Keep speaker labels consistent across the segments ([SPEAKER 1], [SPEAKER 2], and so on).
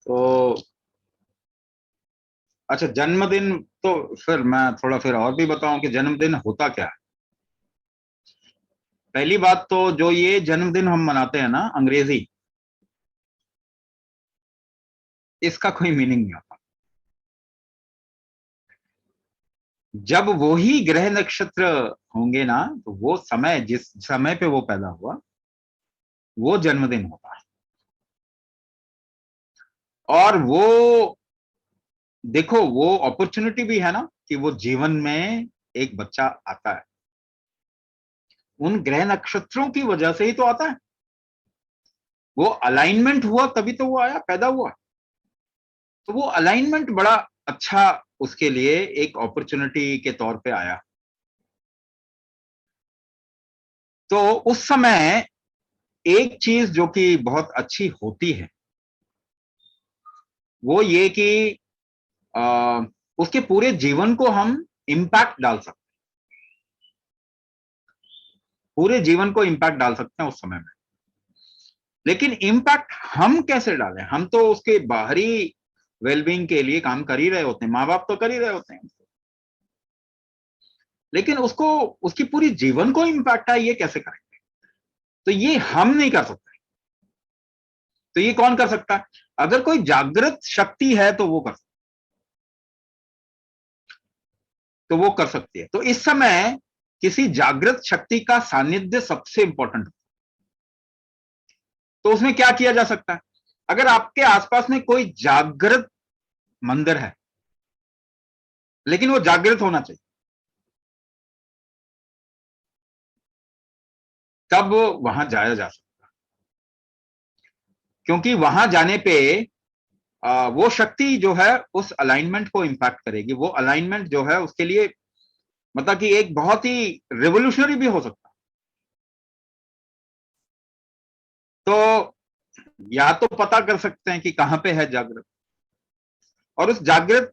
[SPEAKER 1] तो अच्छा, जन्मदिन। तो फिर मैं थोड़ा फिर और भी बताऊं कि जन्मदिन होता क्या है। पहली बात तो जो ये जन्मदिन हम मनाते हैं ना अंग्रेजी, इसका कोई मीनिंग नहीं होता। जब वो ही ग्रह नक्षत्र होंगे ना, तो वो समय, जिस समय पे वो पैदा हुआ, वो जन्मदिन होता है। और वो, देखो, वो अपॉर्चुनिटी भी है ना कि वो जीवन में एक बच्चा आता है, उन ग्रह नक्षत्रों की वजह से ही तो आता है। वो अलाइनमेंट हुआ तभी तो वो आया, पैदा हुआ। तो वो अलाइनमेंट बड़ा अच्छा उसके लिए एक अपॉर्चुनिटी के तौर पे आया। तो उस समय एक चीज जो कि बहुत अच्छी होती है, वो ये कि आ, उसके पूरे जीवन को हम इम्पैक्ट डाल सकते, पूरे जीवन को इम्पैक्ट डाल सकते हैं उस समय में। लेकिन इम्पैक्ट हम कैसे डालें? हम तो उसके बाहरी वेलबींग के लिए काम कर ही रहे होते हैं, माँ बाप तो कर ही रहे होते हैं, लेकिन उसको, उसकी पूरी जीवन को इम्पैक्ट है, ये कैसे करेंगे? तो ये हम नहीं कर सकते। तो ये कौन कर सकता है? अगर कोई जागृत शक्ति है तो वो कर सकती, तो वो कर सकती है। तो इस समय किसी जागृत शक्ति का सानिध्य सबसे इंपॉर्टेंट है। तो उसमें क्या किया जा सकता है? अगर आपके आसपास में कोई जागृत मंदिर है, लेकिन वो जागृत होना चाहिए, तब वहां जाया जा सकता है। क्योंकि वहां जाने पे वो शक्ति जो है उस अलाइनमेंट को इंपैक्ट करेगी। वो अलाइनमेंट जो है उसके लिए, मतलब कि एक बहुत ही रिवोल्यूशनरी भी हो सकता है। तो या तो पता कर सकते हैं कि कहां पे है जागृत, और उस जागृत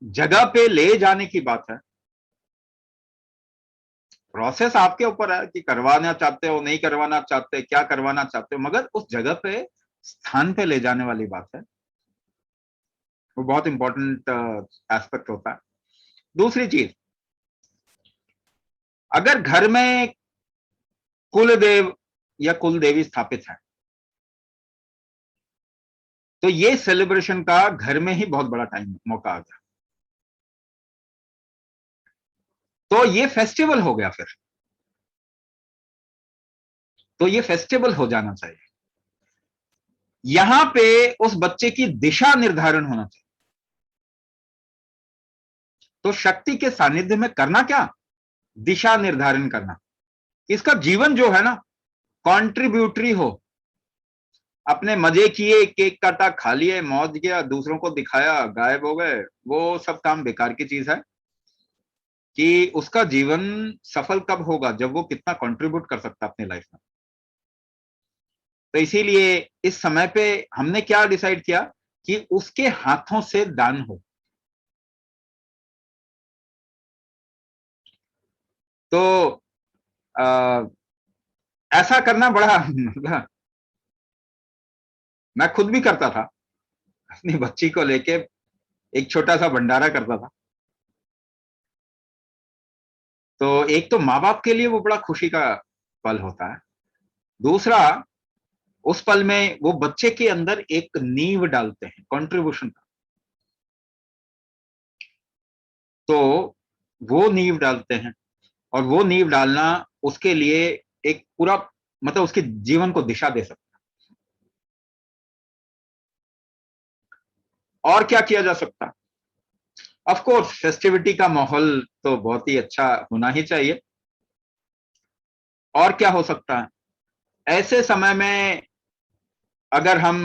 [SPEAKER 1] जगह पे ले जाने की बात है। प्रोसेस आपके ऊपर है कि करवाना चाहते हो, नहीं करवाना चाहते, क्या करवाना चाहते हो, मगर उस जगह पे, स्थान पे ले जाने वाली बात है। वो बहुत इंपॉर्टेंट एस्पेक्ट होता है। दूसरी चीज, अगर घर में कुल देव या कुल देवी स्थापित है, तो ये सेलिब्रेशन का घर में ही बहुत बड़ा टाइम मौका आ गया। तो ये फेस्टिवल हो गया फिर। तो ये फेस्टिवल हो जाना चाहिए। यहां पे उस बच्चे की दिशा निर्धारण होना चाहिए। तो शक्ति के सानिध्य में करना क्या? दिशा निर्धारण करना। इसका जीवन जो है ना, कॉन्ट्रीब्यूटरी हो। अपने मजे किए, केक काटा, खा लिए, मौज किया, दूसरों को दिखाया, गायब हो गए, वो सब काम बेकार की चीज है। कि उसका जीवन सफल कब होगा? जब वो कितना कंट्रीब्यूट कर सकता है अपनी लाइफ में। तो इसीलिए इस समय पे हमने क्या डिसाइड किया कि उसके हाथों से दान हो। तो आ, ऐसा करना बड़ा मतलब, मैं खुद भी करता था, अपनी बच्ची को लेके एक छोटा सा भंडारा करता था। तो एक तो माँ बाप के लिए वो बड़ा खुशी का पल होता है। दूसरा, उस पल में वो बच्चे के अंदर एक नींव डालते हैं कंट्रीब्यूशन का। तो वो नींव डालते हैं, और वो नींव डालना उसके लिए एक पूरा, मतलब उसके जीवन को दिशा दे सकता है। और क्या किया जा सकता है? ऑफ कोर्स फेस्टिविटी का माहौल तो बहुत ही अच्छा होना ही चाहिए। और क्या हो सकता है ऐसे समय में? अगर हम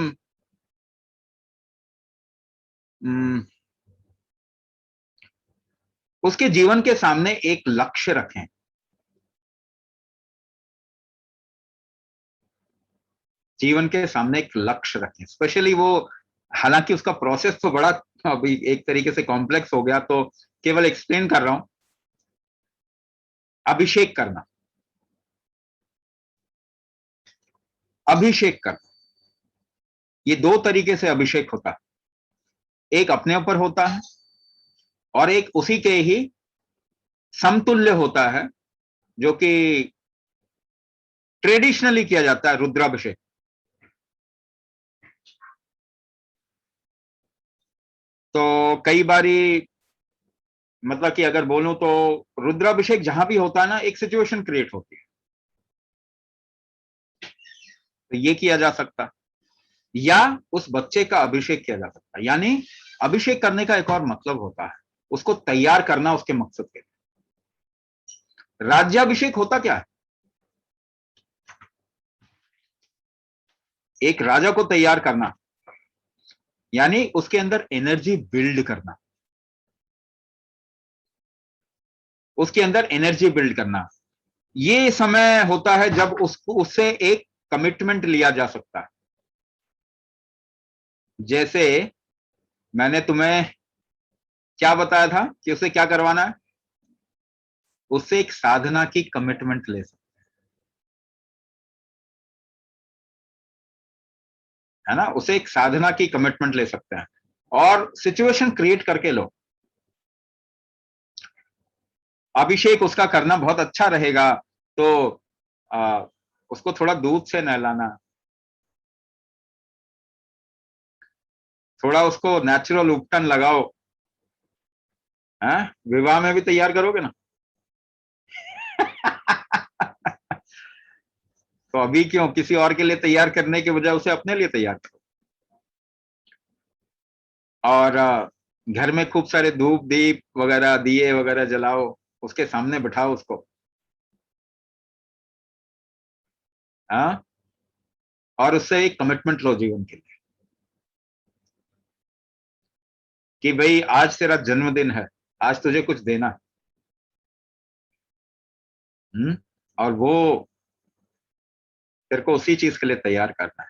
[SPEAKER 1] हम्म, उसके जीवन के सामने एक लक्ष्य रखें। जीवन के सामने एक लक्ष्य रखें, स्पेशली वो, हालांकि उसका प्रोसेस तो बड़ा अभी एक तरीके से कॉम्प्लेक्स हो गया, तो केवल एक्सप्लेन कर रहा हूं। अभिषेक करना, अभिषेक करना। ये दो तरीके से अभिषेक होता है, एक अपने ऊपर होता है और एक उसी के ही समतुल्य होता है, जो कि ट्रेडिशनली किया जाता है, रुद्राभिषेक। तो कई बारी मतलब कि अगर बोलूं तो रुद्राभिषेक जहां भी होता है ना, एक सिचुएशन क्रिएट होती है, तो ये किया जा सकता, या उस बच्चे का अभिषेक किया जा सकता है। यानी अभिषेक करने का एक और मतलब होता है, उसको तैयार करना उसके मकसद के लिए। राज्याभिषेक होता क्या है? एक राजा को तैयार करना, यानी उसके अंदर एनर्जी बिल्ड करना, उसके अंदर एनर्जी बिल्ड करना। ये समय होता है जब उससे एक कमिटमेंट लिया जा सकता है। जैसे मैंने तुम्हें क्या बताया था कि उसे क्या करवाना है, उससे एक साधना की कमिटमेंट ले सकते है ना, उसे एक साधना की कमिटमेंट ले सकते हैं और सिचुएशन क्रिएट करके लो। अभिषेक उसका करना बहुत अच्छा रहेगा, तो उसको थोड़ा दूध से नहलाना, थोड़ा उसको नेचुरल उपटन लगाओ, है, विवाह में भी तैयार करोगे ना। तो अभी क्यों, किसी और के लिए तैयार करने के बजाय उसे अपने लिए तैयार करो। और घर में खूब सारे धूप दीप वगैरह दिए वगैरह जलाओ, उसके सामने बिठाओ उसको, हाँ, और उससे एक कमिटमेंट लो जीवन के लिए कि भाई आज तेरा जन्मदिन है, आज तुझे कुछ देना है। और वो तेरे को उसी चीज के लिए तैयार करना है।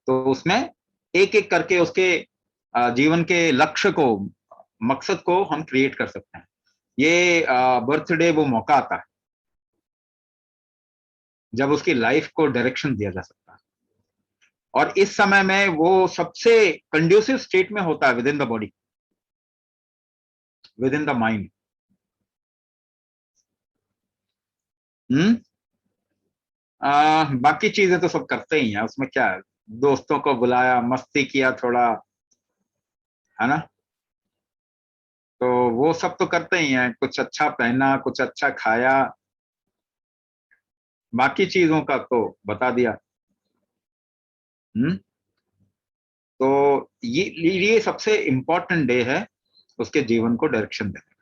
[SPEAKER 1] तो उसमें एक एक करके उसके जीवन के लक्ष्य को, मकसद को हम क्रिएट कर सकते हैं। ये बर्थडे वो मौका आता है जब उसकी लाइफ को डायरेक्शन दिया जा सकता है, और इस समय में वो सबसे कंड्यूसिव स्टेट में होता है, with in the body, with in the mind. बाकी चीजें तो सब करते ही हैं, उसमें क्या है, दोस्तों को बुलाया, मस्ती किया थोड़ा, है ना, तो वो सब तो करते ही हैं, कुछ अच्छा पहना, कुछ अच्छा खाया, बाकी चीजों का तो बता दिया। हम्म तो ये सबसे इंपॉर्टेंट डे है उसके जीवन को डायरेक्शन देने।